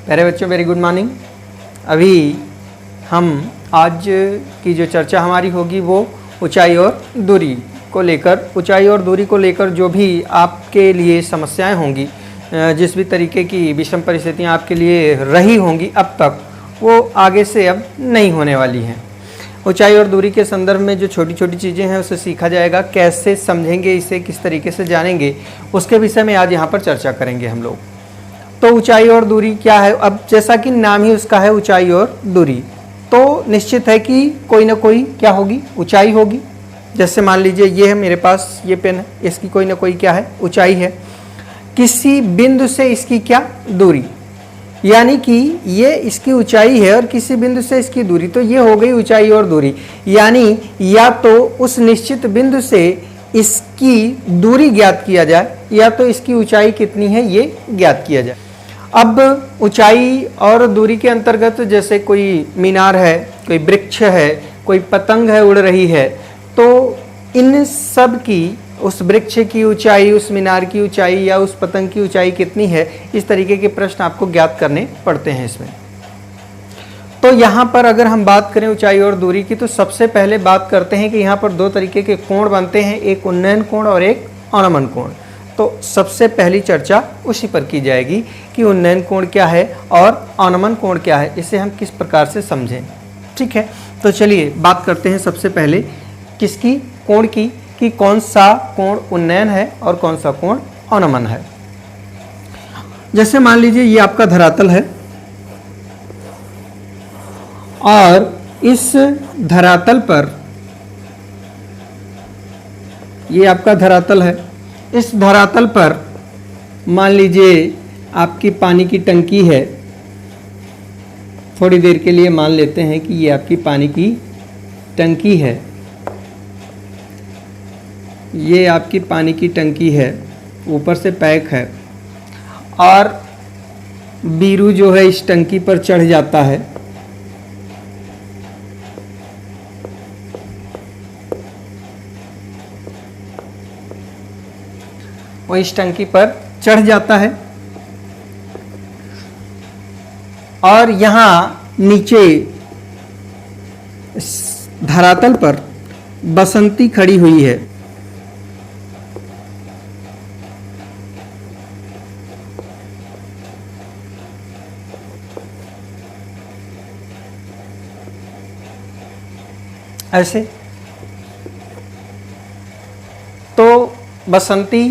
प्यारे बच्चों, very good morning. अभी हम आज की जो चर्चा हमारी होगी वो ऊंचाई और दूरी को लेकर जो भी आपके लिए समस्याएं होंगी, जिस भी तरीके की विषम परिस्थितियां आपके लिए रही होंगी अब तक, वो आगे से अब नहीं होने वाली हैं। ऊंचाई और दूरी के संदर्भ में जो छोटी छोटी चीज़ें हैं उसे सीखा जाएगा, कैसे समझेंगे इसे, किस तरीके से जानेंगे, उसके विषय में आज यहाँ पर चर्चा करेंगे हम लोग। तो ऊंचाई और दूरी क्या है? अब जैसा कि नाम ही उसका है ऊंचाई और दूरी, तो निश्चित है कि कोई ना कोई क्या होगी, ऊंचाई होगी। जैसे मान लीजिए ये है मेरे पास, ये पेन है, इसकी कोई ना कोई क्या है, ऊंचाई है। किसी बिंदु से इसकी क्या दूरी, यानी कि ये इसकी ऊंचाई है और किसी बिंदु से इसकी दूरी, तो ये हो गई ऊंचाई और दूरी। यानी या तो उस निश्चित बिंदु से इसकी दूरी ज्ञात किया जाए या तो इसकी ऊंचाई कितनी है ये ज्ञात किया जाए। अब ऊंचाई और दूरी के अंतर्गत जैसे कोई मीनार है, कोई वृक्ष है, कोई पतंग है उड़ रही है, तो इन सब की, उस वृक्ष की ऊंचाई, उस मीनार की ऊंचाई या उस पतंग की ऊंचाई कितनी है, इस तरीके के प्रश्न आपको ज्ञात करने पड़ते हैं इसमें। तो यहाँ पर अगर हम बात करें ऊंचाई और दूरी की, तो सबसे पहले बात करते हैं कि यहाँ पर दो तरीके के कोण बनते हैं, एक उन्नयन कोण और एक अवनमन कोण। तो सबसे पहली चर्चा उसी पर की जाएगी कि उन्नयन कोण क्या है और अवनमन कोण क्या है, इसे हम किस प्रकार से समझें। ठीक है, तो चलिए बात करते हैं सबसे पहले किसकी, कोण की, कि कौन सा कोण उन्नयन है और कौन सा कोण अवनमन है। जैसे मान लीजिए ये आपका धरातल है और इस धरातल पर, ये आपका धरातल है, इस धरातल पर मान लीजिए आपकी पानी की टंकी है। थोड़ी देर के लिए मान लेते हैं कि ये आपकी पानी की टंकी है, ये आपकी पानी की टंकी है, ऊपर से पैक है और बीरू जो है इस टंकी पर चढ़ जाता है। वो इस टंकी पर चढ़ जाता है और यहाँ नीचे धरातल पर बसंती खड़ी हुई है। ऐसे तो बसंती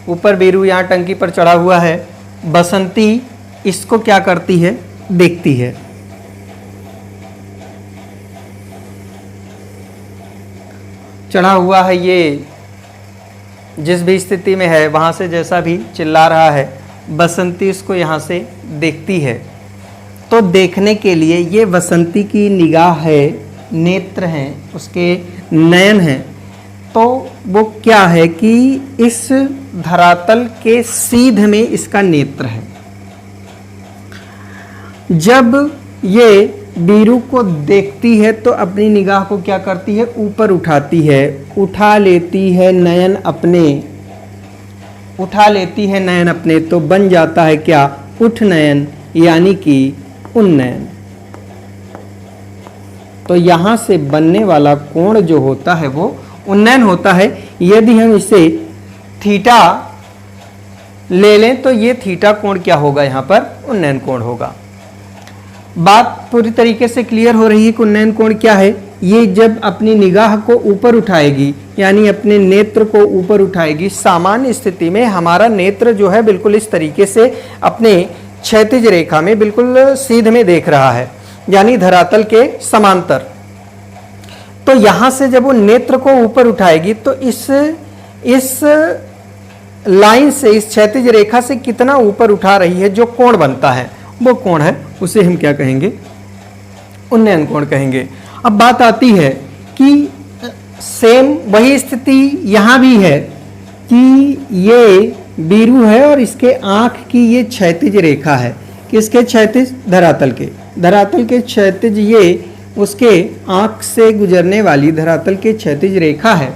ऊपर बीरू यहाँ टंकी पर चढ़ा हुआ है, बसंती इसको क्या करती है, देखती है। चढ़ा हुआ है ये, जिस भी स्थिति में है वहाँ से जैसा भी चिल्ला रहा है, बसंती इसको यहाँ से देखती है। तो देखने के लिए ये बसंती की निगाह है, नेत्र हैं, उसके नयन हैं, तो वो क्या है कि इस धरातल के सीध में इसका नेत्र है। जब ये बीरू को देखती है तो अपनी निगाह को क्या करती है, ऊपर उठाती है, उठा लेती है नयन अपने, उठा लेती है नयन अपने, तो बन जाता है क्या, उठ नयन, यानी कि उन्नयन। तो यहां से बनने वाला कोण जो होता है वो उन्नयन होता है। यदि हम इसे थीटा ले लें तो ये थीटा कोण क्या होगा, यहाँ पर उन्नयन कोण होगा। बात पूरी तरीके से क्लियर हो रही है कि उन्नयन कोण क्या है। ये जब अपनी निगाह को ऊपर उठाएगी, यानी अपने नेत्र को ऊपर उठाएगी, सामान्य स्थिति में हमारा नेत्र जो है बिल्कुल इस तरीके से अपने क्षैतिज रेखा में बिल्कुल सीध में देख रहा है, यानी धरातल के समांतर। तो यहां से जब वो नेत्र को ऊपर उठाएगी तो इस लाइन से, इस क्षैतिज रेखा से कितना ऊपर उठा रही है, जो कोण बनता है वो कोण है, उसे हम क्या कहेंगे, उन्नयन कोण कहेंगे। अब बात आती है कि सेम वही स्थिति यहां भी है कि ये बीरू है और इसके आंख की ये क्षैतिज रेखा है, किसके क्षैतिज, धरातल के क्षैतिज, ये उसके आंख से गुजरने वाली धरातल के क्षैतिज रेखा है।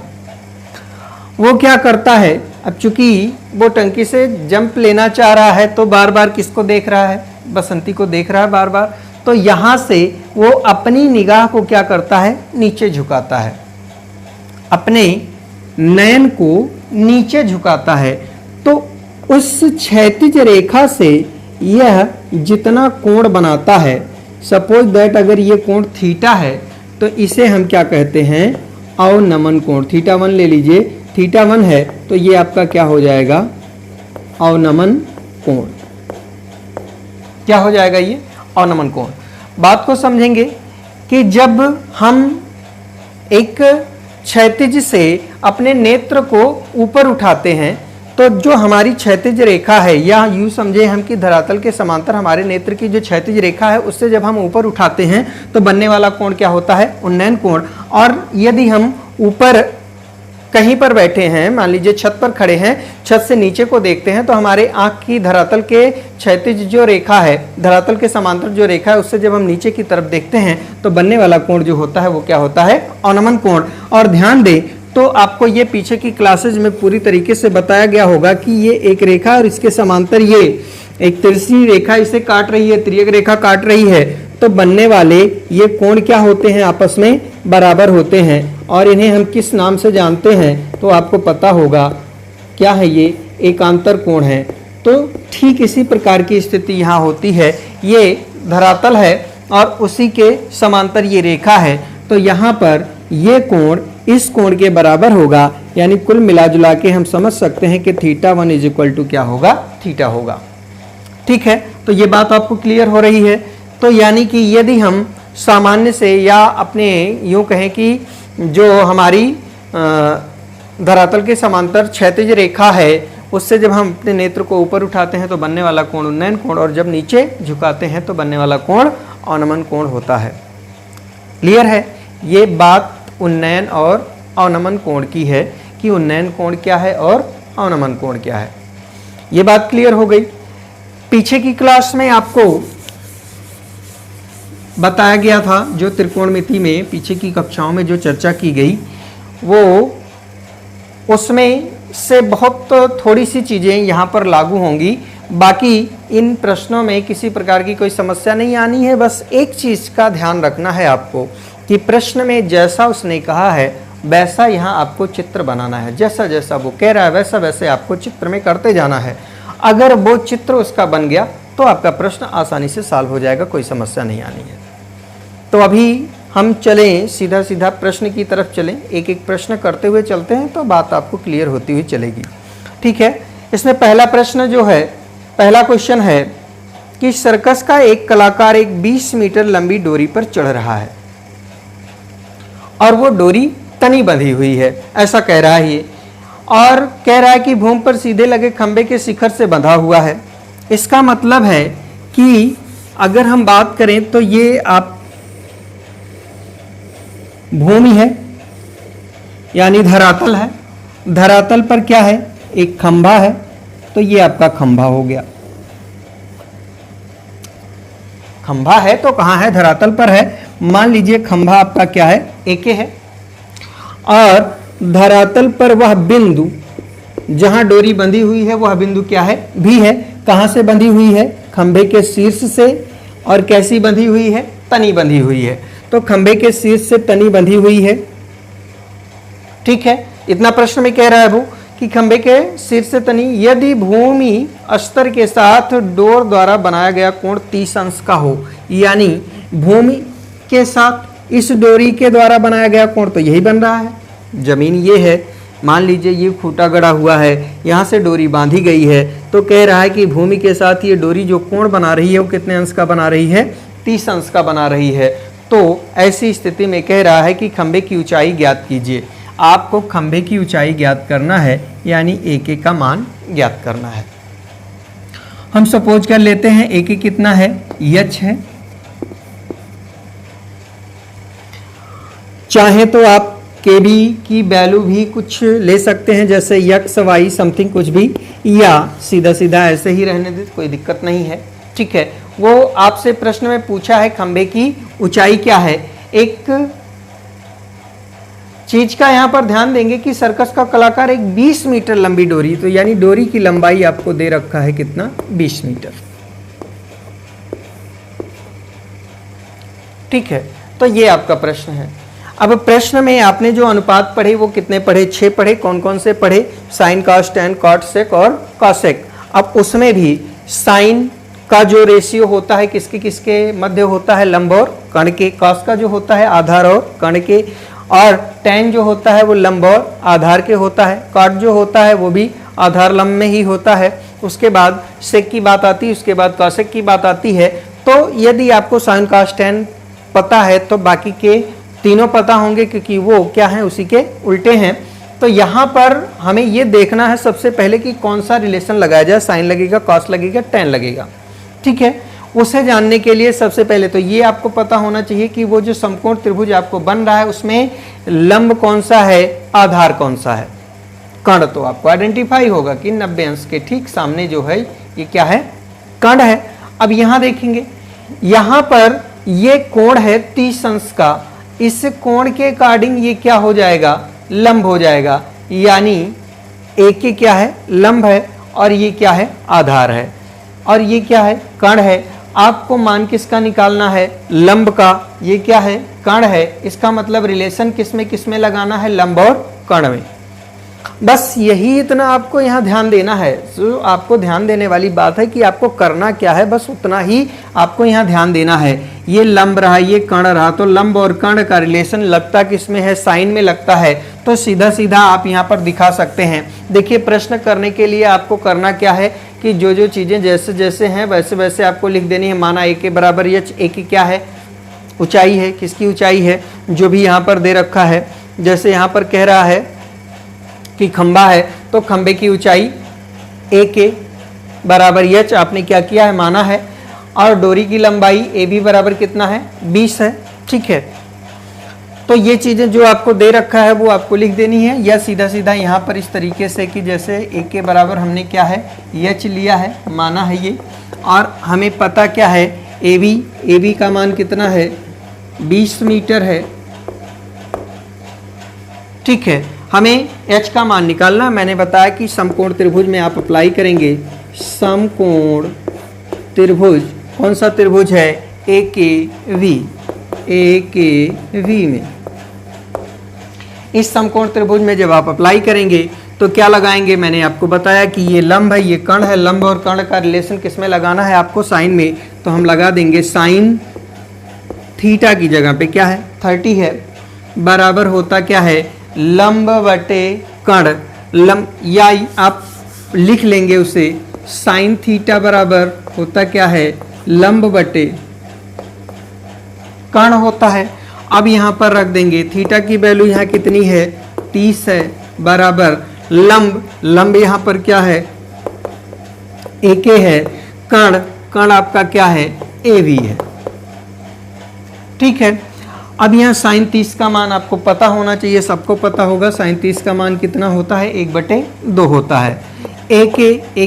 वो क्या करता है, अब चूंकि वो टंकी से जंप लेना चाह रहा है तो बार बार किसको देख रहा है, बसंती को देख रहा है बार बार, तो यहाँ से वो अपनी निगाह को क्या करता है, नीचे झुकाता है, अपने नयन को नीचे झुकाता है। तो उस क्षैतिज रेखा से यह जितना कोण बनाता है, सपोज दैट अगर ये कोण थीटा है तो इसे हम क्या कहते हैं, अवनमन कोण। थीटा 1 ले लीजिए, थीटा 1 है तो ये आपका क्या हो जाएगा, अवनमन कोण। क्या हो जाएगा ये, अवनमन कोण। बात को समझेंगे कि जब हम एक क्षैतिज से अपने नेत्र को ऊपर उठाते हैं तो जो हमारी क्षैतिज रेखा है, या यूँ समझे हम कि धरातल के समांतर हमारे नेत्र की जो क्षैतिज रेखा है उससे जब हम ऊपर उठाते हैं तो बनने वाला कोण क्या होता है, उन्नयन कोण। और यदि हम ऊपर कहीं पर बैठे हैं, मान लीजिए छत पर खड़े हैं, छत से नीचे को देखते हैं तो हमारे आंख की धरातल के क्षैतिज जो रेखा है, धरातल के समांतर जो रेखा है, उससे जब हम नीचे की तरफ देखते हैं तो बनने वाला कोण जो होता है वो क्या होता है, अवनमन कोण। और ध्यान दें तो आपको ये पीछे की क्लासेज में पूरी तरीके से बताया गया होगा कि ये एक रेखा और इसके समांतर ये एक तिरछी रेखा इसे काट रही है, तिर्यक रेखा काट रही है, तो बनने वाले ये कोण क्या होते हैं, आपस में बराबर होते हैं। और इन्हें हम किस नाम से जानते हैं तो आपको पता होगा, क्या है ये, एकांतर कोण है। तो ठीक इसी प्रकार की स्थिति यहाँ होती है, ये धरातल है और उसी के समांतर ये रेखा है, तो यहाँ पर ये कोण इस कोण के बराबर होगा, यानी कुल मिला जुला के हम समझ सकते हैं कि थीटा 1 इज इक्वल टू क्या होगा, थीटा होगा। ठीक है, तो ये बात आपको क्लियर हो रही है। तो यानी कि यदि हम सामान्य से या अपने यूं कहें कि जो हमारी धरातल के समांतर क्षैतिज रेखा है उससे जब हम अपने नेत्र को ऊपर उठाते हैं तो बनने वाला कोण उन्नयन कोण, और जब नीचे झुकाते हैं तो बनने वाला कोण अवनमन कोण होता है। क्लियर है, ये बात उन्नयन और अवनमन कोण की है कि उन्नयन कोण क्या है और अवनमन कोण क्या है। ये बात क्लियर हो गई। पीछे की क्लास में आपको बताया गया था, जो त्रिकोणमिति में पीछे की कक्षाओं में जो चर्चा की गई, वो उसमें से बहुत थोड़ी सी चीज़ें यहाँ पर लागू होंगी। बाकी इन प्रश्नों में किसी प्रकार की कोई समस्या नहीं आनी है। बस एक चीज़ का ध्यान रखना है आपको कि प्रश्न में जैसा उसने कहा है वैसा यहाँ आपको चित्र बनाना है। जैसा जैसा वो कह रहा है वैसा वैसे आपको चित्र में करते जाना है। अगर वो चित्र उसका बन गया तो आपका प्रश्न आसानी से सॉल्व हो जाएगा, कोई समस्या नहीं आनी है। तो अभी हम चलें सीधा सीधा प्रश्न की तरफ चलें, एक एक प्रश्न करते हुए चलते हैं तो बात आपको क्लियर होती हुई चलेगी। ठीक है, इसमें पहला प्रश्न जो है, पहला क्वेश्चन है कि सर्कस का एक कलाकार एक 20 मीटर लंबी डोरी पर चढ़ रहा है और वो डोरी तनी बंधी हुई है, ऐसा कह रहा है ये, और कह रहा है कि भूमि पर सीधे लगे खंबे के शिखर से बंधा हुआ है। इसका मतलब है कि अगर हम बात करें तो ये आप भूमि है यानी धरातल है, धरातल पर क्या है, एक खंभा है, तो ये आपका खंभा हो गया। खंभा है तो कहाँ है, धरातल पर है। मान लीजिए खंभा आपका क्या है, एके है, और धरातल पर वह बिंदु जहां डोरी बंधी हुई है वह बिंदु क्या है, भी है। कहां से बंधी हुई है, खंभे के शीर्ष से, और कैसी बंधी हुई है, तनी बंधी हुई है। तो खंभे के शीर्ष से तनी बंधी हुई है। ठीक है, इतना प्रश्न में कह रहा है वो कि खंभे के शीर्ष से तनी, यदि भूमि अस्तर के साथ डोर द्वारा बनाया गया कोण 30 अंश का हो, यानी भूमि के साथ इस डोरी के द्वारा बनाया गया कोण तो यही बन रहा है। जमीन ये है, मान लीजिए ये खूंटा गड़ा हुआ है, यहाँ से डोरी बांधी गई है, तो कह रहा है कि भूमि के साथ ये डोरी जो कोण बना रही है वो कितने अंश का बना रही है, 30 अंश का बना रही है। तो ऐसी स्थिति में कह रहा है कि खंभे की ऊंचाई ज्ञात कीजिए। आपको खंभे की ऊंचाई ज्ञात करना है, यानी एके का मान ज्ञात करना है। हम सपोज कर लेते हैं एके कितना है, यच है। चाहे तो आप के बी की वैल्यू भी कुछ ले सकते हैं, जैसे यक्स वाई समथिंग कुछ भी, या सीधा सीधा ऐसे ही रहने दे, कोई दिक्कत नहीं है। ठीक है, वो आपसे प्रश्न में पूछा है खंभे की ऊंचाई क्या है। एक चीज का यहाँ पर ध्यान देंगे कि सर्कस का कलाकार एक 20 मीटर लंबी डोरी, तो यानी डोरी की लंबाई आपको दे रखा है कितना, 20 मीटर। ठीक है, तो ये आपका प्रश्न है। अब प्रश्न में आपने जो अनुपात पढ़े वो कितने पढ़े, 6 पढ़े। कौन कौन से पढ़े, साइन, कॉस, टैन, कॉट, सेक और कॉसेक। अब उसमें भी साइन का जो रेशियो होता है किसके किसके मध्य होता है, लंब और कर्ण के। कॉस का जो होता है आधार और कर्ण के, और टैन जो होता है वो लंब और आधार के होता है। कॉट जो होता है वो भी आधार लंब में ही होता है। उसके बाद सेक की बात आती है, उसके बाद कॉसेक की बात आती है। तो यदि आपको साइन, कॉस, टैन पता है तो बाकी के तीनों पता होंगे, क्योंकि वो क्या है, उसी के उल्टे हैं। तो यहाँ पर हमें ये देखना है सबसे पहले कि कौन सा रिलेशन लगाया जाए, साइन लगेगा, कॉस लगेगा, टैन लगेगा। ठीक है, उसे जानने के लिए सबसे पहले तो ये आपको पता होना चाहिए कि वो जो समकोण त्रिभुज आपको बन रहा है उसमें लंब कौन सा है, आधार कौन सा है। कर्ण तो आपको आइडेंटिफाई होगा कि 90 अंश के ठीक सामने जो है ये क्या है, कर्ण है। अब यहाँ देखेंगे, यहाँ पर ये कोण है 30 अंश का, इस कोण के अकॉर्डिंग ये क्या हो जाएगा, लंब हो जाएगा। यानी एक के क्या है, लंब है, और ये क्या है, आधार है, और ये क्या है, कर्ण है। आपको मान किसका निकालना है, लंब का। ये क्या है, कर्ण है। इसका मतलब रिलेशन किस में लगाना है, लंब और कर्ण में। बस यही इतना आपको यहाँ ध्यान देना है। जो आपको ध्यान देने वाली बात है कि आपको करना क्या है, बस उतना ही आपको यहाँ ध्यान देना है। ये लंब रहा, ये कर्ण रहा, तो लंब और कर्ण का रिलेशन लगता किसमें है, साइन में लगता है। तो सीधा सीधा आप यहाँ पर दिखा सकते हैं। देखिए, प्रश्न करने के लिए आपको करना क्या है कि जो जो चीज़ें जैसे जैसे हैं वैसे वैसे आपको लिख देनी है। माना ए के बराबर एच, ए की क्या है, ऊंचाई है, किसकी ऊंचाई है, जो भी यहाँ पर दे रखा है। जैसे यहाँ पर कह रहा है कि खंबा है, तो खंबे की ऊंचाई ए के बराबर एच आपने क्या किया है, माना है। और डोरी की लंबाई ए बी बराबर कितना है, 20 है। ठीक है, तो ये चीज़ें जो आपको दे रखा है वो आपको लिख देनी है, या सीधा सीधा यहाँ पर इस तरीके से कि जैसे ए के बराबर हमने क्या है, एच लिया है, माना है ये। और हमें पता क्या है, ए बी का मान कितना है, 20 मीटर है। ठीक है, हमें h का मान निकालना। मैंने बताया कि समकोण त्रिभुज में आप अप्लाई करेंगे। समकोण त्रिभुज, कौन सा त्रिभुज है, ए के वी में। इस समकोण त्रिभुज में जब आप अप्लाई करेंगे तो क्या लगाएंगे, मैंने आपको बताया कि ये लंब है, ये कर्ण है। लंब और कर्ण का रिलेशन किस में लगाना है आपको, साइन में। तो हम लगा देंगे साइन थीटा की जगह पे क्या है, 30 है, बराबर होता क्या है, लंब बटे कर्ण। लंब, या आप लिख लेंगे उसे, साइन थीटा बराबर होता क्या है, लंब बटे कर्ण होता है। अब यहाँ पर रख देंगे, थीटा की वैल्यू यहाँ कितनी है, 30 है, बराबर लंब यहाँ पर क्या है, ए के है, कर्ण आपका क्या है, ए वी है। ठीक है, अब यहाँ साइन 30 का मान आपको पता होना चाहिए, सबको पता होगा। साइन 30 का मान कितना होता है, 1/2 होता है। ए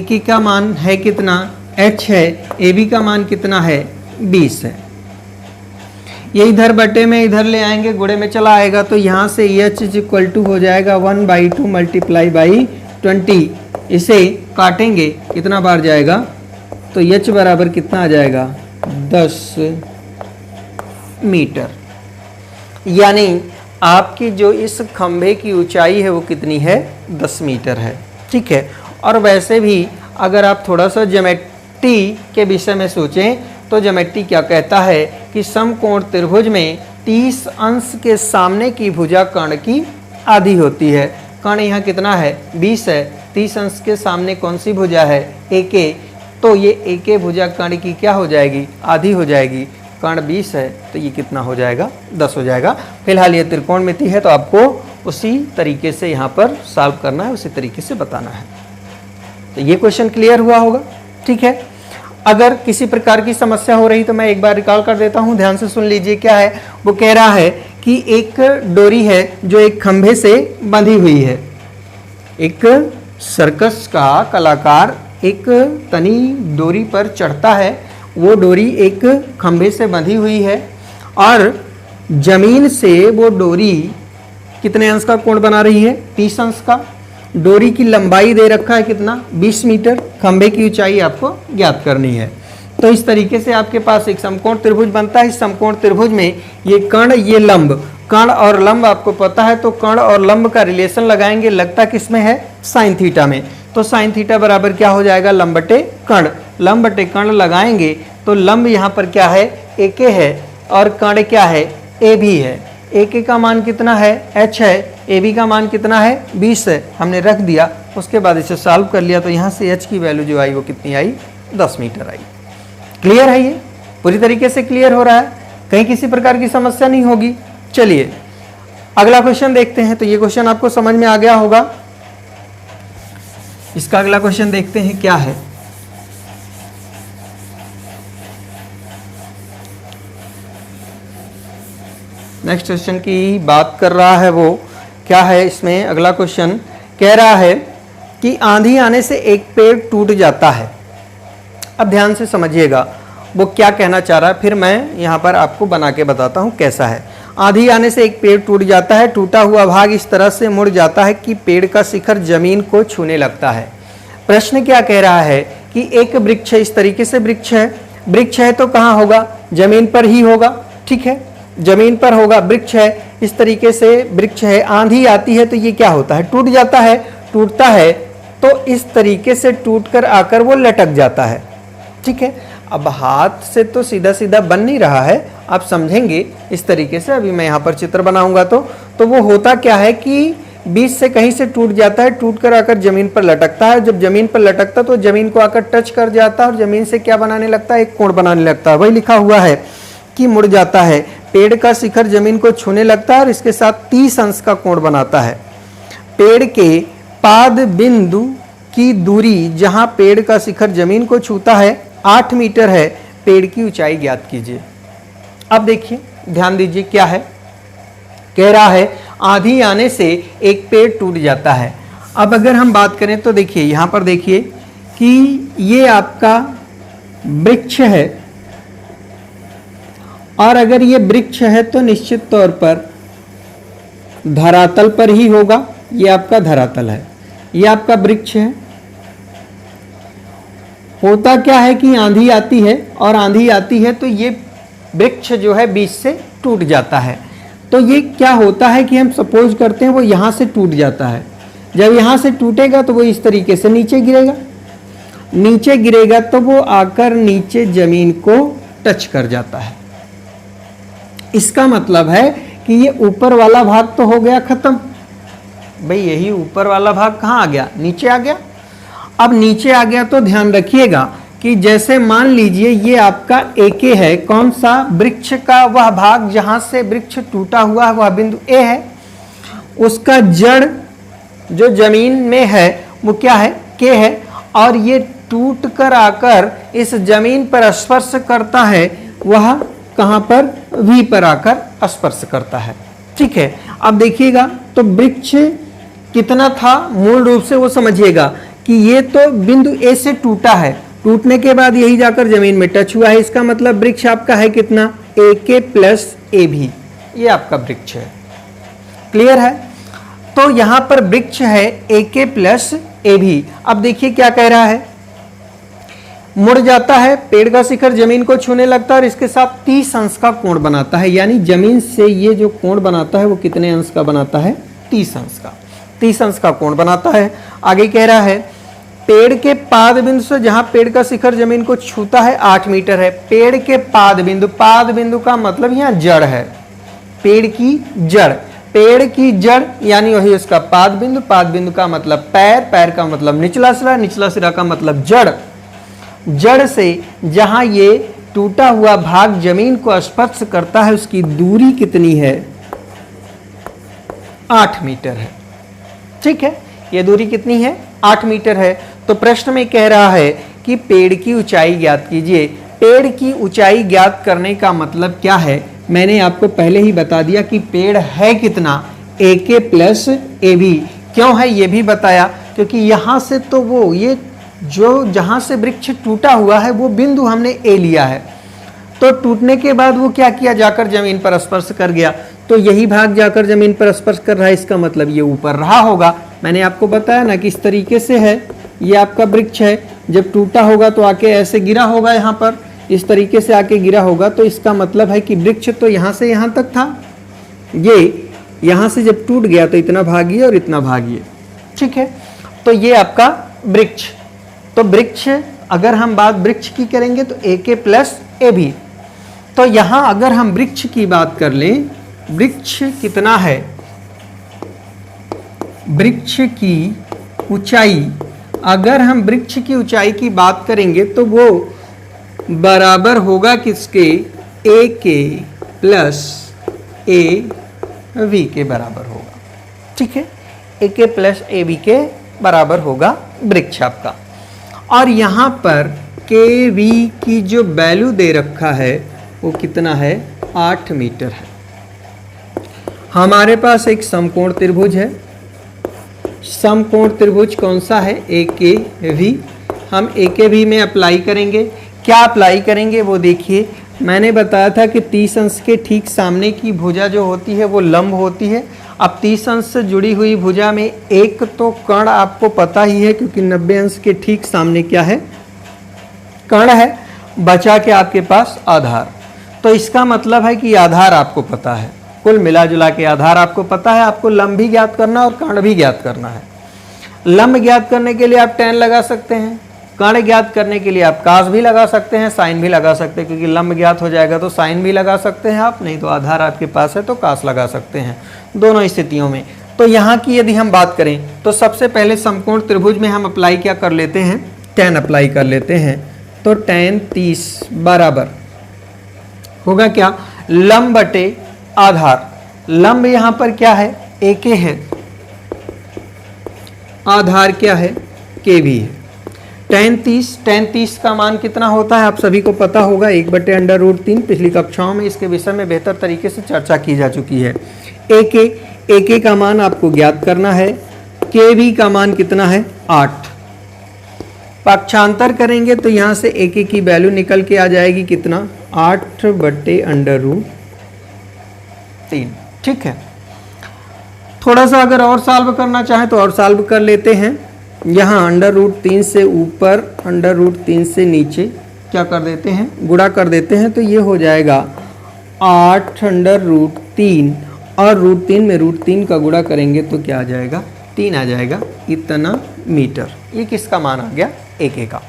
के का मान है कितना, h है। ए बी का मान कितना है, 20 है। ये इधर बटे में इधर ले आएंगे, गुणे में चला आएगा, तो यहाँ से h इक्वल टू हो जाएगा 1/2 मल्टीप्लाई बाई 20। इसे काटेंगे, कितना बार जाएगा, तो h बराबर कितना आ जाएगा, 10 मीटर। यानी आपकी जो इस खंभे की ऊंचाई है वो कितनी है, 10 मीटर है। ठीक है, और वैसे भी अगर आप थोड़ा सा ज्योमेट्री के विषय में सोचें तो ज्योमेट्री क्या कहता है कि समकोण त्रिभुज में 30 अंश के सामने की भुजा कर्ण की आधी होती है। कर्ण यहाँ कितना है, 20 है। 30 अंश के सामने कौन सी भुजा है, ए के। तो ये ए के भुजा कर्ण की क्या हो जाएगी, आधी हो जाएगी। कर्ण 20 है तो ये कितना हो जाएगा, 10 हो जाएगा। फिलहाल ये त्रिकोणमिति है तो आपको उसी तरीके से यहाँ पर सॉल्व करना है, उसी तरीके से बताना है। तो ये क्वेश्चन क्लियर हुआ होगा। ठीक है, अगर किसी प्रकार की समस्या हो रही तो मैं एक बार रिकॉल कर देता हूँ, ध्यान से सुन लीजिए। क्या है, वो कह रहा है कि एक डोरी है जो एक खंभे से बंधी हुई है। एक सर्कस का कलाकार एक तनी डोरी पर चढ़ता है, वो डोरी एक खंभे से बंधी हुई है और जमीन से वो डोरी कितने अंश का कोण बना रही है? 30 अंश का। डोरी की लंबाई दे रखा है कितना? 20 मीटर। खंभे की ऊंचाई आपको ज्ञात करनी है। तो इस तरीके से आपके पास एक समकोण त्रिभुज बनता है। इस समकोण त्रिभुज में ये कर्ण, ये लंब, कर्ण और लंब आपको पता है, तो कर्ण और लंब का रिलेशन लगाएंगे। लगता किसमें है? साइन थीटा में। तो साइन थीटा बराबर क्या हो जाएगा? लंब बटे कर्ण। लंब बटे कर्ण लगाएंगे तो लंब यहाँ पर क्या है? AK है, और कर्ण क्या है? AB है। AK का मान कितना है? H है। AB का मान कितना है? 20 है। हमने रख दिया, उसके बाद इसे सॉल्व कर लिया, तो यहाँ से H की वैल्यू जो आई वो कितनी आई? 10 मीटर आई। क्लियर है? ये पूरी तरीके से क्लियर हो रहा है, कहीं किसी प्रकार की समस्या नहीं होगी। चलिए अगला क्वेश्चन देखते हैं। तो ये क्वेश्चन आपको समझ में आ गया होगा। इसका अगला क्वेश्चन देखते हैं क्या है। नेक्स्ट क्वेश्चन की बात कर रहा है, वो क्या है? इसमें अगला क्वेश्चन कह रहा है कि आंधी आने से एक पेड़ टूट जाता है। अब ध्यान से समझिएगा वो क्या कहना चाह रहा है, फिर मैं यहाँ पर आपको बना के बताता हूँ कैसा है। आंधी आने से एक पेड़ टूट जाता है। टूटा हुआ भाग इस तरह से मुड़ जाता है कि पेड़ का शिखर जमीन को छूने लगता है। प्रश्न क्या कह रहा है कि एक वृक्ष है, इस तरीके से वृक्ष है। वृक्ष है तो कहाँ होगा? जमीन पर ही होगा। ठीक है, जमीन पर होगा। वृक्ष है, इस तरीके से वृक्ष है। आंधी आती है तो ये क्या होता है? टूट जाता है। टूटता है तो इस तरीके से टूटकर आकर वो लटक जाता है। ठीक है, अब हाथ से तो सीधा सीधा बन नहीं रहा है, आप समझेंगे इस तरीके से। अभी मैं यहाँ पर चित्र बनाऊंगा तो वो होता क्या है कि बीच से कहीं से टूट जाता है, टूटकर आकर जमीन पर लटकता है। जब जमीन पर लटकता तो जमीन को आकर टच कर जाता है और जमीन से क्या बनाने लगता है? एक कोण बनाने लगता है। वही लिखा हुआ है कि मुड़ जाता है। पेड़ का शिखर जमीन को छूने लगता है और इसके साथ 30 अंश का कोण बनाता है। पेड़ के पाद बिंदु की दूरी जहां पेड़ का शिखर जमीन को छूता है 8 मीटर है। पेड़ की ऊंचाई ज्ञात कीजिए। अब देखिए, ध्यान दीजिए क्या है। कह रहा है आंधी आने से एक पेड़ टूट जाता है। अब अगर हम बात करें तो देखिए, यहां पर देखिए कि ये आपका वृक्ष है, और अगर ये वृक्ष है तो निश्चित तौर पर धरातल पर ही होगा। ये आपका धरातल है, ये आपका वृक्ष है। होता क्या है कि आंधी आती है, और आंधी आती है तो ये वृक्ष जो है बीच से टूट जाता है। तो ये क्या होता है कि हम सपोज करते हैं वो यहाँ से टूट जाता है। जब यहाँ से टूटेगा तो वो इस तरीके से नीचे गिरेगा। नीचे गिरेगा तो वो आकर नीचे जमीन को टच कर जाता है। इसका मतलब है कि ये ऊपर वाला भाग तो हो गया खत्म। भाई यही ऊपर वाला भाग कहाँ आ गया? नीचे आ गया। अब नीचे आ गया तो ध्यान रखिएगा कि जैसे मान लीजिए ये आपका AK है, कौन सा? वृक्ष का वह भाग जहां से वृक्ष टूटा हुआ है वह बिंदु A है। उसका जड़ जो जमीन में है वो क्या है? K है। और ये टूट कर आकर इस जमीन पर स्पर्श करता है, वह कहां पर? V पर आकर स्पर्श करता है। ठीक है, अब देखिएगा तो वृक्ष कितना था मूल रूप से वो समझिएगा कि ये तो बिंदु A से टूटा है। टूटने के बाद यही जाकर जमीन में टच हुआ है। इसका मतलब वृक्ष आपका है कितना? AK plus AB। ये आपका वृक्ष है। क्लियर है? तो यहां पर वृक्ष है AK प्लस AB। अब देखिए क्या कह रहा है, मुड़ जाता है, पेड़ का शिखर जमीन को छूने लगता है और इसके साथ 30 अंश का कोण बनाता है। यानी जमीन से ये जो कोण बनाता है वो कितने अंश का बनाता है? 30 अंश का। 30 अंश का कोण बनाता है। आगे कह रहा है पेड़ के पाद बिंदु से जहां पेड़ का शिखर जमीन को छूता है 8 मीटर है। पेड़ के पाद बिंदु, पाद बिंदु का मतलब यहाँ जड़ है, पेड़ की जड़। पेड़ की जड़ यानी वही उसका पाद बिंदु। पाद बिंदु का मतलब पैर, पैर का मतलब निचला सिरा, निचला सिरा का मतलब जड़। जड़ से जहां ये टूटा हुआ भाग जमीन को स्पर्श करता है उसकी दूरी कितनी है? 8 मीटर है। ठीक है, ये दूरी कितनी है? 8 मीटर है। तो प्रश्न में कह रहा है कि पेड़ की ऊंचाई ज्ञात कीजिए। पेड़ की ऊंचाई ज्ञात करने का मतलब क्या है? मैंने आपको पहले ही बता दिया कि पेड़ है कितना? AK plus AB। क्यों है ये भी बताया, क्योंकि यहां से तो वो ये जो जहां से वृक्ष टूटा हुआ है वो बिंदु हमने A लिया है। तो टूटने के बाद वो क्या किया? जाकर जमीन पर स्पर्श कर गया। तो यही भाग जाकर जमीन पर स्पर्श कर रहा है, इसका मतलब ये ऊपर रहा होगा। मैंने आपको बताया ना कि इस तरीके से है, ये आपका वृक्ष है, जब टूटा होगा तो आके ऐसे गिरा होगा, यहाँ पर इस तरीके से आके गिरा होगा, तो इसका मतलब है कि वृक्ष तो यहाँ से यहाँ तक था, ये यहाँ से जब टूट गया तो इतना भागिए और इतना भागिए, ठीक है। तो ये आपका वृक्ष। तो वृक्ष, अगर हम बात वृक्ष की करेंगे तो AK प्लस AB। तो यहाँ अगर हम वृक्ष की बात कर लें, वृक्ष कितना है, वृक्ष की ऊंचाई, अगर हम वृक्ष की ऊंचाई की बात करेंगे तो वो बराबर होगा किसके, AK प्लस AB के बराबर होगा, ठीक है। AK प्लस AB के बराबर होगा वृक्ष आपका। और यहाँ पर KV की जो वैल्यू दे रखा है वो कितना है, 8 मीटर है। हमारे पास एक समकोण त्रिभुज है, समकोण त्रिभुज कौन सा है, AKV। हम AKV में अप्लाई करेंगे, क्या अप्लाई करेंगे वो देखिए। मैंने बताया था कि 30 अंश के ठीक सामने की भुजा जो होती है वो लंब होती है। अब 30 अंश से जुड़ी हुई भुजा में एक तो कर्ण आपको पता ही है, क्योंकि 90 अंश के ठीक सामने क्या है, कर्ण है, बचा के आपके पास आधार। तो इसका मतलब है कि आधार आपको पता है, कुल मिला जुला के आधार आपको पता है। आपको लंब भी ज्ञात करना और कर्ण भी ज्ञात करना है। लंब ज्ञात करने के लिए आप tan लगा सकते हैं, कर्ण ज्ञात करने के लिए आप कास भी लगा सकते हैं, साइन भी लगा सकते हैं, क्योंकि लंब ज्ञात हो जाएगा तो साइन भी लगा सकते हैं आप, नहीं तो आधार आपके पास है तो कास लगा सकते हैं, दोनों स्थितियों में। तो यहाँ की यदि हम बात करें तो सबसे पहले समकोण त्रिभुज में हम अप्लाई क्या कर लेते हैं, tan अप्लाई कर लेते हैं। तो tan 30 बराबर होगा क्या, लंब बटे आधार। लंब यहाँ पर क्या है, AK है, आधार क्या है, KB है। tan 30 का मान कितना होता है आप सभी को पता होगा, 1/√3। पिछली कक्षाओं में इसके विषय में बेहतर तरीके से चर्चा की जा चुकी है। AK का मान आपको ज्ञात करना है, KB का मान कितना है, 8। पक्षांतर करेंगे तो यहाँ से AK की वैल्यू निकल के आ जाएगी कितना, 8/√3, ठीक है। थोड़ा सा अगर और सॉल्व करना चाहें तो और सॉल्व कर लेते हैं। यहाँ √3 से ऊपर √3 से नीचे क्या कर देते हैं, गुणा कर देते हैं, तो ये हो जाएगा 8√3 और √3 में √3 का गुणा करेंगे तो क्या आ जाएगा, 3 आ जाएगा, इतना मीटर। ये किसका मान आ गया, AK का।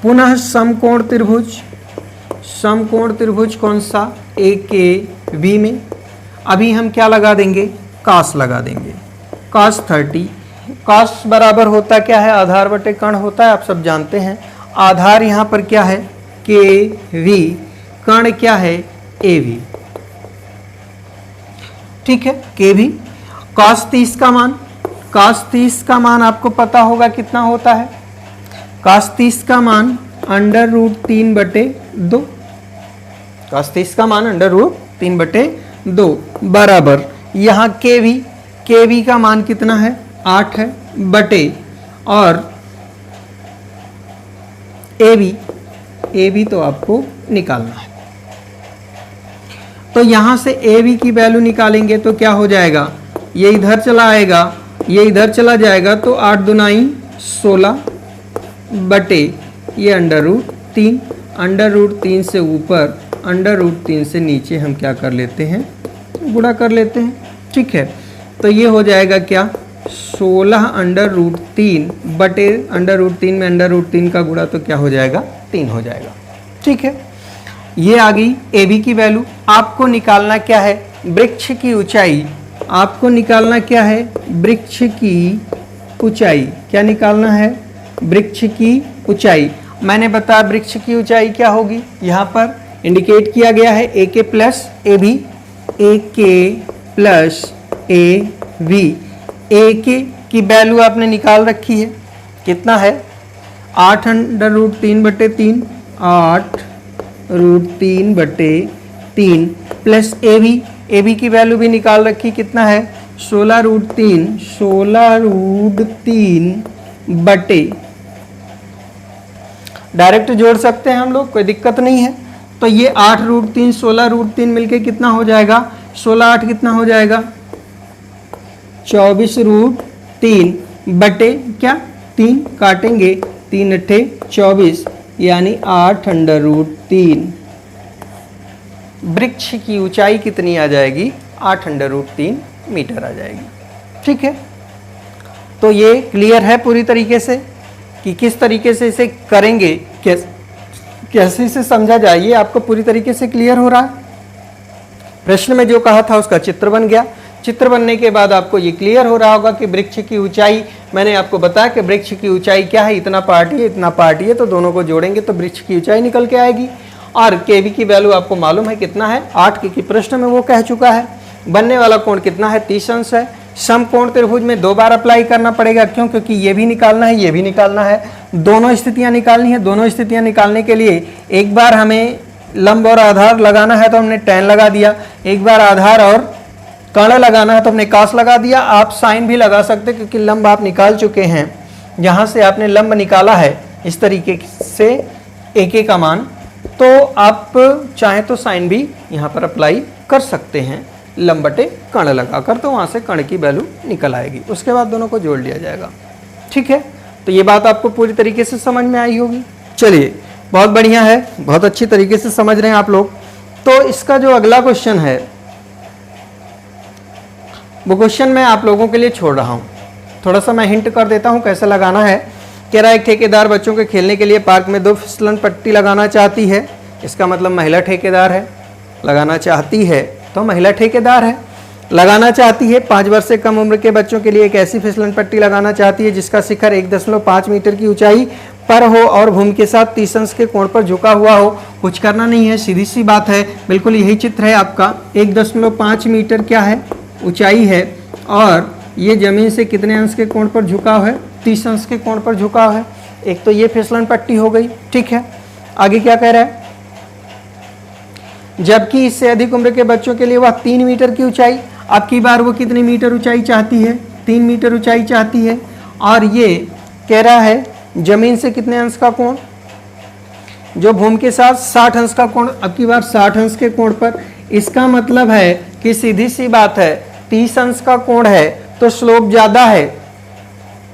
पुनः समकोण त्रिभुज, समकोण त्रिभुज कौन सा, AKV में अभी हम क्या लगा देंगे, कास लगा देंगे, cos 30। cos बराबर होता क्या है, आधार बटे कर्ण होता है, आप सब जानते हैं। आधार यहाँ पर क्या है, KV, कर्ण क्या है, AV, ठीक है, KV। cos 30 का मान, cos 30 का मान आपको पता होगा कितना होता है, cos 30 का मान √3/2, cos 30 का मान √3/2 बराबर यहाँ KV का मान कितना है, 8 है, बटे और AB तो आपको निकालना है। तो यहाँ से AB की वैल्यू निकालेंगे तो क्या हो जाएगा, ये इधर चला आएगा, ये इधर चला जाएगा, तो 8 दूनाई 16 बटे ये √3, √3 से ऊपर √3 से नीचे हम क्या कर लेते हैं, गुणा कर लेते हैं, ठीक है। तो ये हो जाएगा क्या, 16 √3 बटे √3 में √3 का गुणा तो क्या हो जाएगा, 3 हो जाएगा, ठीक है। ये आ गई AB की वैल्यू। आपको निकालना क्या है, वृक्ष की ऊंचाई। आपको निकालना क्या है, वृक्ष की ऊंचाई। क्या निकालना है, वृक्ष की ऊंचाई। मैंने बताया वृक्ष की ऊंचाई क्या होगी, यहाँ पर इंडिकेट किया गया है AK plus AB, AK plus AB। AK की वैल्यू आपने निकाल रखी है, कितना है, 8√3/3, 8√3/3 प्लस AB की वैल्यू भी निकाल रखी, कितना है, 16√3 बटे, डायरेक्ट जोड़ सकते हैं हम लोग, कोई दिक्कत नहीं है। तो ये 8√3 16√3 मिलके कितना हो जाएगा, 16 8 कितना हो जाएगा, 24√3 बटे क्या 3 काटेंगे, 3 8 24 यानी 8√3। वृक्ष की ऊंचाई कितनी आ जाएगी, 8√3 मीटर आ जाएगी। ठीक है, तो ये क्लियर है पूरी तरीके से कि किस तरीके से इसे करेंगे, कैसे इसे समझा जाए, ये आपको पूरी तरीके से क्लियर हो रहा है। प्रश्न में जो कहा था उसका चित्र बन गया। चित्र बनने के बाद आपको ये क्लियर हो रहा होगा कि वृक्ष की ऊंचाई, मैंने आपको बताया कि वृक्ष की ऊंचाई क्या है, इतना पार्टी है इतना पार्टी है, तो दोनों को जोड़ेंगे तो वृक्ष की ऊंचाई निकल के आएगी। और केवी की वैल्यू आपको मालूम है कितना है, 8, क्योंकि प्रश्न में वो कह चुका है। बनने वाला कोण कितना है, 30 अंश है। समकोण त्रिभुज में 2 बार अप्लाई करना पड़ेगा, क्यों, क्योंकि ये भी निकालना है ये भी निकालना है, दोनों स्थितियां निकालनी है। दोनों स्थितियां निकालने के लिए एक बार हमें लंब और आधार लगाना है तो हमने tan लगा दिया, एक बार आधार और कर्ण लगाना है तो हमने cos लगा दिया। आप साइन भी लगा सकते हैं क्योंकि लंब आप निकाल चुके हैं, जहां से आपने लंब निकाला है इस तरीके से एक का मान, तो आप चाहे तो साइन भी यहाँ पर अप्लाई कर सकते हैं लंब बटे कर्ण लगाकर, तो वहाँ से कर्ण की वैल्यू निकल आएगी। उसके बाद दोनों को जोड़ लिया जाएगा। ठीक है, तो ये बात आपको पूरी तरीके से समझ में आई होगी। चलिए, बहुत बढ़िया है, बहुत अच्छी तरीके से समझ रहे हैं आप लोग। तो इसका जो अगला क्वेश्चन है वो क्वेश्चन मैं आप लोगों के लिए छोड़ रहा हूँ, थोड़ा सा मैं हिंट कर देता हूँ कैसे लगाना है। कह रहा है एक ठेकेदार बच्चों के खेलने के लिए पार्क में 2 फिसलन पट्टी लगाना चाहती है, इसका मतलब महिला ठेकेदार है। लगाना चाहती है तो महिला ठेकेदार है। लगाना चाहती है 5 वर्ष से कम उम्र के बच्चों के लिए एक ऐसी फिसलन पट्टी लगाना चाहती है जिसका शिखर 1.5 मीटर की ऊंचाई पर हो और भूमि के साथ 30 अंश के कोण पर झुका हुआ हो। कुछ करना नहीं है, सीधी सी बात है, बिल्कुल यही चित्र है आपका। 1.5 मीटर क्या है, ऊंचाई है, और ये जमीन से कितने अंश के कोण पर झुकाव है, 30 अंश के कोण पर झुकाव है। एक तो ये फिसलन पट्टी हो गई। ठीक है, आगे क्या कह रहा है, जबकि इससे अधिक उम्र के बच्चों के लिए वह 3 मीटर की ऊंचाई, अब की बार वो कितनी मीटर ऊंचाई चाहती है, 3 मीटर ऊंचाई चाहती है। और ये कह रहा है जमीन से कितने अंश का कोण, जो भूमि के साथ 60 अंश का कोण, अब की बार 60 अंश के कोण पर। इसका मतलब है कि सीधी सी बात है, 30 अंश का कोण है तो स्लोप ज्यादा है।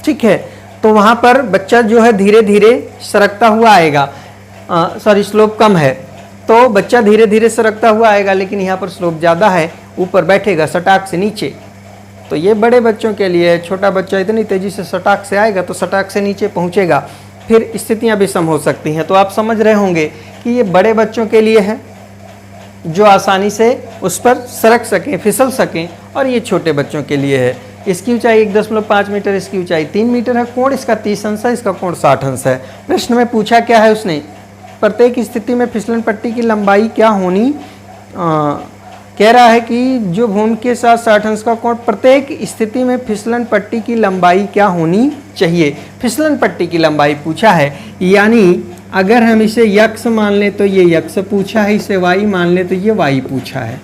ठीक है, तो वहां पर बच्चा जो है धीरे धीरे सरकता हुआ आएगा, सॉरी स्लोप कम है तो बच्चा धीरे धीरे सरकता हुआ आएगा, लेकिन यहाँ पर स्लोप ज़्यादा है, ऊपर बैठेगा सटाक से नीचे। तो ये बड़े बच्चों के लिए, छोटा बच्चा इतनी तेज़ी से सटाक से आएगा तो सटाक से नीचे पहुँचेगा, फिर स्थितियाँ भी सम हो सकती हैं। तो आप समझ रहे होंगे कि ये बड़े बच्चों के लिए है जो आसानी से उस पर सरक सकें, फिसल सकें, और ये छोटे बच्चों के लिए है। इसकी ऊंचाई 1.5 मीटर, इसकी ऊंचाई 3 मीटर है, कोण इसका 30 अंश है, इसका कोण 60 अंश है। प्रश्न में पूछा क्या है उसने, प्रत्येक स्थिति में फिसलन पट्टी की लंबाई क्या होनी, कह रहा है कि जो भूमि के साथ 60 अंश का कोण, प्रत्येक स्थिति में फिसलन पट्टी की लंबाई क्या होनी चाहिए। फिसलन पट्टी की लंबाई पूछा है, यानी अगर हम इसे यक्स मान लें तो ये यक्स पूछा है, इसे वाई मान लें तो ये वाई पूछा है।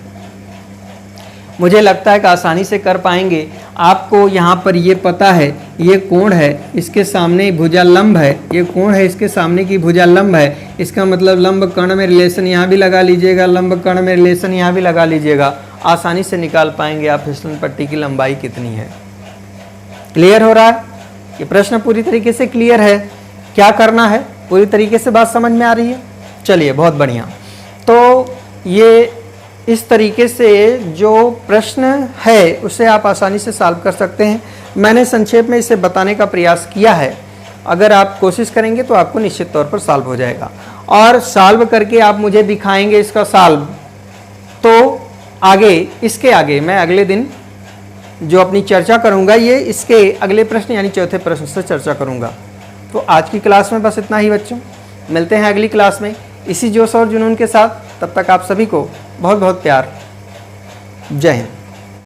मुझे लगता है कि आसानी से कर पाएंगे। आपको यहाँ पर ये पता है, ये कोण है, इसके सामने भुजा लंब है, ये कोण है, इसके सामने की भुजा लंब है। इसका मतलब लंब कर्ण में रिलेशन यहाँ भी लगा लीजिएगा, लंब कर्ण में रिलेशन यहाँ भी लगा लीजिएगा। आसानी से निकाल पाएंगे आप फिसलन पट्टी की लंबाई कितनी है। क्लियर हो रहा है, ये प्रश्न पूरी तरीके से क्लियर है। क्या करना है, पूरी तरीके से बात समझ में आ रही है। चलिए, बहुत बढ़िया। तो ये इस तरीके से जो प्रश्न है उसे आप आसानी से सॉल्व कर सकते हैं। मैंने संक्षेप में इसे बताने का प्रयास किया है, अगर आप कोशिश करेंगे तो आपको निश्चित तौर पर सॉल्व हो जाएगा। और सॉल्व करके आप मुझे दिखाएंगे इसका सॉल्व, तो आगे इसके आगे मैं अगले दिन जो अपनी चर्चा करूंगा, ये इसके अगले प्रश्न यानी चौथे प्रश्न से चर्चा करूंगा। तो आज की क्लास में बस इतना ही बच्चों, मिलते हैं अगली क्लास में इसी जोश और जुनून के साथ। तब तक आप सभी को बहुत बहुत प्यार। जय हिंद।